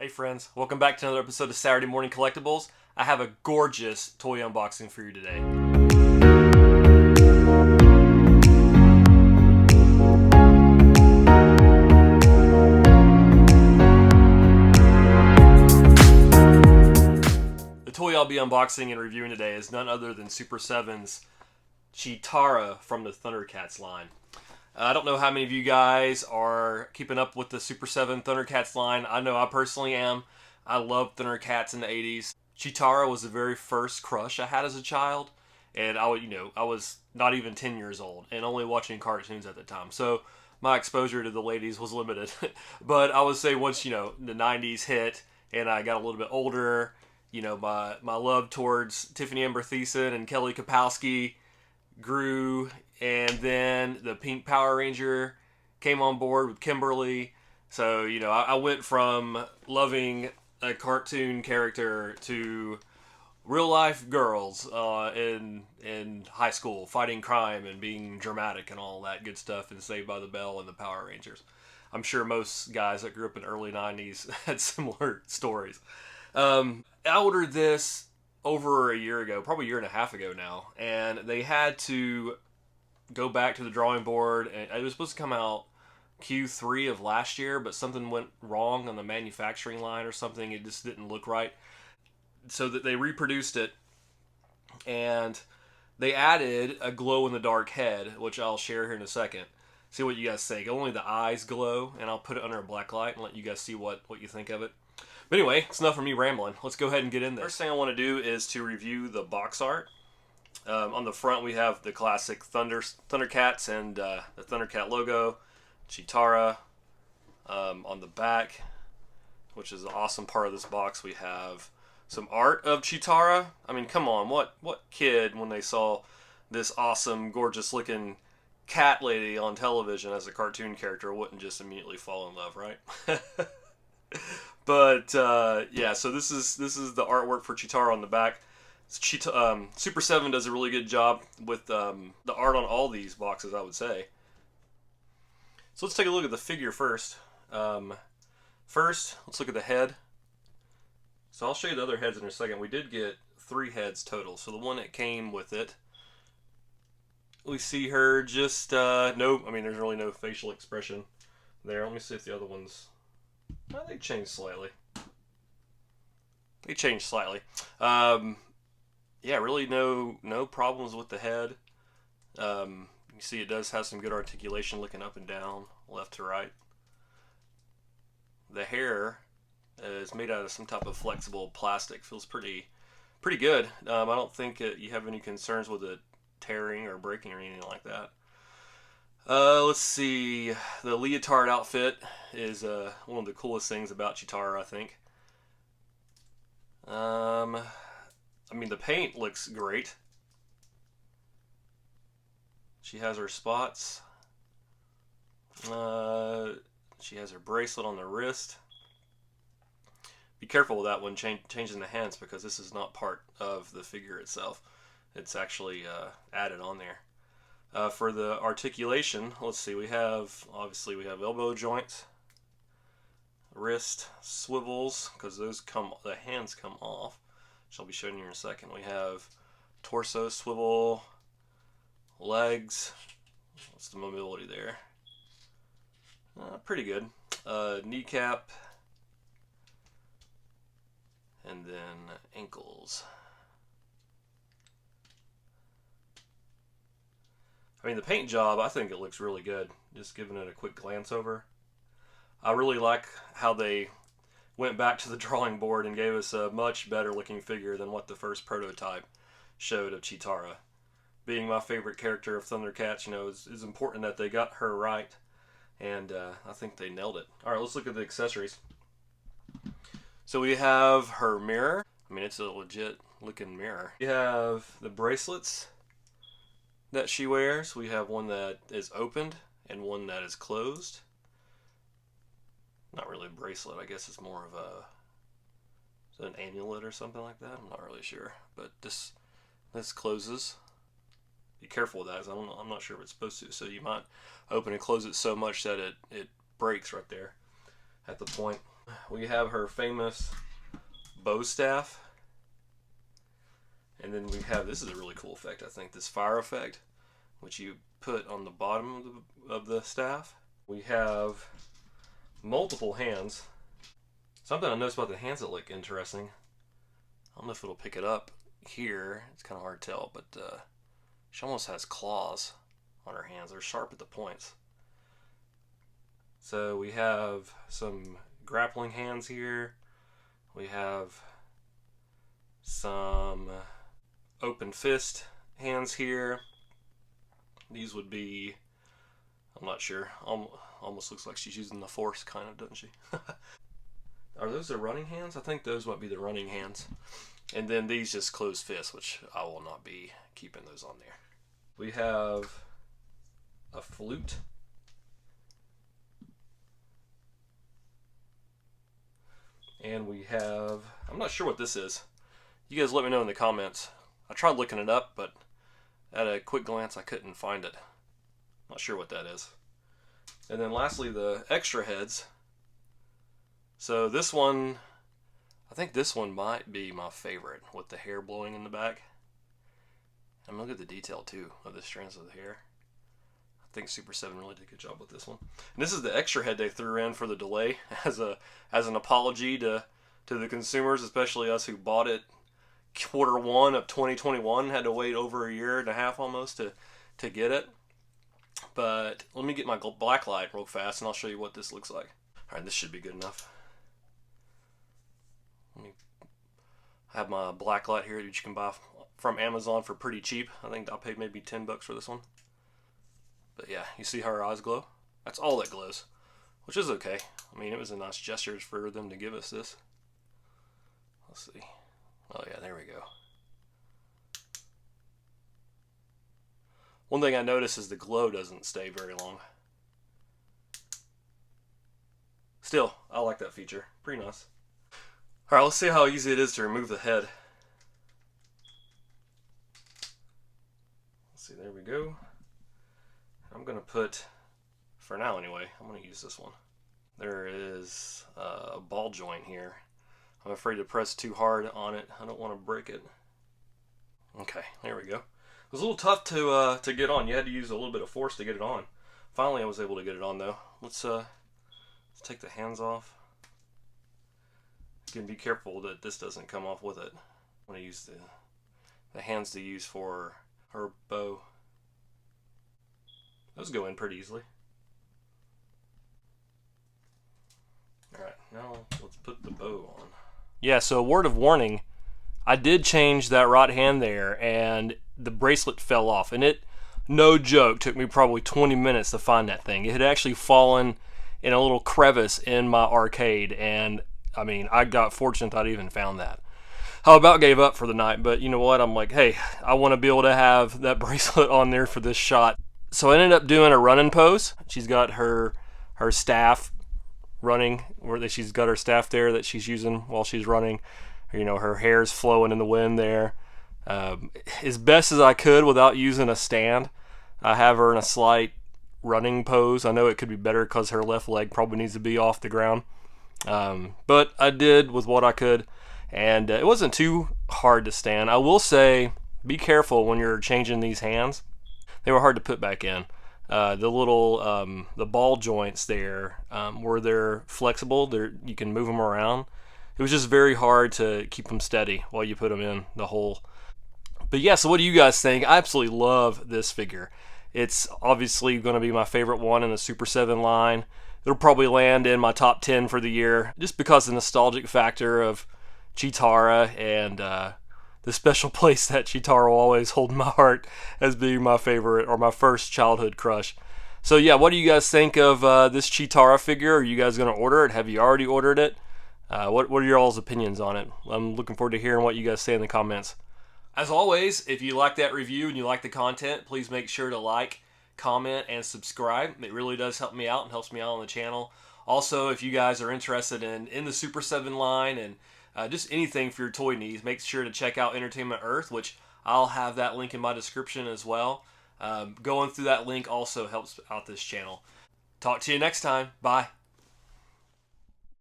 Hey friends, welcome back to another episode of Saturday Morning Collectibles. I have a gorgeous toy unboxing for you today. The toy I'll be unboxing and reviewing today is none other than Super7’s Cheetara from the Thundercats line. I don't know how many of you guys are keeping up with the Super 7 Thundercats line. I know I personally am. I loved Thundercats in the 80s. Cheetara was the very first crush I had as a child, and I was not even 10 years old and only watching cartoons at the time. So my exposure to the ladies was limited. But I would say once, the 90s hit and I got a little bit older, my love towards Tiffany Amber Thiessen and Kelly Kapowski grew, and then the Pink Power Ranger came on board with Kimberly. So, I went from loving a cartoon character to real life girls in high school, fighting crime and being dramatic and all that good stuff, and Saved by the Bell and the Power Rangers. I'm sure most guys that grew up in the early 90s had similar stories. I ordered this over a year ago, probably a year and a half ago now, and they had to go back to the drawing board, and it was supposed to come out Q3 of last year, but something went wrong on the manufacturing line or something. It just didn't look right, so that they reproduced it, and they added a glow-in-the-dark head, which I'll share here in a second. See what you guys think. Only the eyes glow, and I'll put it under a black light and let you guys see what you think of it. But anyway, it's enough of me rambling. Let's go ahead and get in there. First thing I want to do is to review the box art. On the front, we have the classic Thundercats and the Thundercat logo, Cheetara. On the back, which is the awesome part of this box, we have some art of Cheetara. I mean, come on, what kid, when they saw this awesome, gorgeous-looking cat lady on television as a cartoon character, wouldn't just immediately fall in love, right? But yeah, so this is the artwork for Cheetara on the back. Super 7 does a really good job with the art on all these boxes, I would say. So let's take a look at the figure first. First, let's look at the head. So I'll show you the other heads in a second. We did get 3 heads total. So the one that came with it, we see her just there's really no facial expression there. Let me see if the other ones, they changed slightly. Yeah, really no problems with the head. You see it does have some good articulation, looking up and down, left to right. The hair is made out of some type of flexible plastic. Feels pretty good. I don't think you have any concerns with it tearing or breaking or anything like that. Let's see. The leotard outfit is one of the coolest things about Cheetara, I think. The paint looks great. She has her spots. She has her bracelet on the wrist. Be careful with that one, changing the hands, because this is not part of the figure itself. It's actually added on there. For the articulation, let's see, we have elbow joints, wrist swivels, because the hands come off, which I'll be showing you in a second. We have torso swivel, legs. What's the mobility there? Pretty good. Kneecap, and then ankles. The paint job, I think it looks really good. Just giving it a quick glance over. I really like how they went back to the drawing board and gave us a much better looking figure than what the first prototype showed of Cheetara. Being my favorite character of Thundercats, it's important that they got her right, and I think they nailed it. Alright, let's look at the accessories. So we have her mirror. It's a legit looking mirror. We have the bracelets that she wears. We have one that is opened and one that is closed. Not really a bracelet, I guess it's more of an amulet or something like that. I'm not really sure, but this closes. Be careful with that, because I'm not sure if it's supposed to. So you might open and close it so much that it breaks right there at the point. We have her famous bow staff. And then we have, this is a really cool effect, I think, this fire effect, which you put on the bottom of the staff. We have multiple hands. Something I noticed about the hands that look interesting. I don't know if it'll pick it up here. It's kind of hard to tell, but she almost has claws on her hands. They're sharp at the points. So we have some grappling hands here. We have some open fist hands here. These would be, I'm not sure, almost looks like she's using the force, kind of, doesn't she? Are those the running hands? I think those might be the running hands. And then these just closed fists, which I will not be keeping those on there. We have a flute. And we have, I'm not sure what this is. You guys let me know in the comments. I tried looking it up, but at a quick glance I couldn't find it. Not sure what that is. And then lastly, the extra heads. So this one, I think this one might be my favorite, with the hair blowing in the back. I'm gonna look at the detail too of the strands of the hair. I think Super 7 really did a good job with this one. And this is the extra head they threw in for the delay as an apology to the consumers, especially us who bought it Q1 of 2021, had to wait over a year and a half almost to get it. But let me get my black light real fast and I'll show you what this looks like. Alright, this should be good enough. Let me have my black light here that you can buy from Amazon for pretty cheap. I think I paid maybe $10 for this one. But yeah, you see how her eyes glow? That's all that glows, which is okay. I mean, it was a nice gesture for them to give us this. Let's see. Oh yeah, there we go. One thing I noticed is the glow doesn't stay very long. Still, I like that feature. Pretty nice. Alright, let's see how easy it is to remove the head. Let's see, there we go. I'm going to put, for now anyway, I'm going to use this one. There is a ball joint here. I'm afraid to press too hard on it. I don't want to break it. Okay, there we go. It was a little tough to get on. You had to use a little bit of force to get it on. Finally, I was able to get it on though. Let's take the hands off. Again, be careful that this doesn't come off with it. I'm going to use the hands to use for her bow. Those go in pretty easily. Alright, now let's put the bow on. Yeah, so a word of warning, I did change that right hand there and the bracelet fell off, and it, no joke, took me probably 20 minutes to find that thing. It had actually fallen in a little crevice in my arcade, and I mean, I got fortunate that I even found that. I about gave up for the night, but you know what, I'm like, hey, I want to be able to have that bracelet on there for this shot. So I ended up doing a running pose. She's got her staff running, where she's got her staff there that she's using while she's running. You know, her hair's flowing in the wind there. As best as I could without using a stand. I have her in a slight running pose. I know it could be better because her left leg probably needs to be off the ground. But I did with what I could, and it wasn't too hard to stand. I will say, be careful when you're changing these hands. They were hard to put back in. The little the ball joints there, where they're flexible, you can move them around. It was just very hard to keep them steady while you put them in the hole. But yeah, so what do you guys think? I absolutely love this figure. It's obviously going to be my favorite one in the Super 7 line. It'll probably land in my top 10 for the year, just because of the nostalgic factor of Cheetara and the special place that Cheetara will always hold in my heart as being my favorite, or my first childhood crush. So yeah, what do you guys think of this Cheetara figure? Are you guys going to order it? Have you already ordered it? What are your all's opinions on it? I'm looking forward to hearing what you guys say in the comments. As always, if you like that review and you like the content, please make sure to like, comment, and subscribe. It really does help me out and helps me out on the channel. Also, if you guys are interested in the Super 7 line and just anything for your toy needs, make sure to check out Entertainment Earth, which I'll have that link in my description as well. Going through that link also helps out this channel. Talk to you next time. Bye.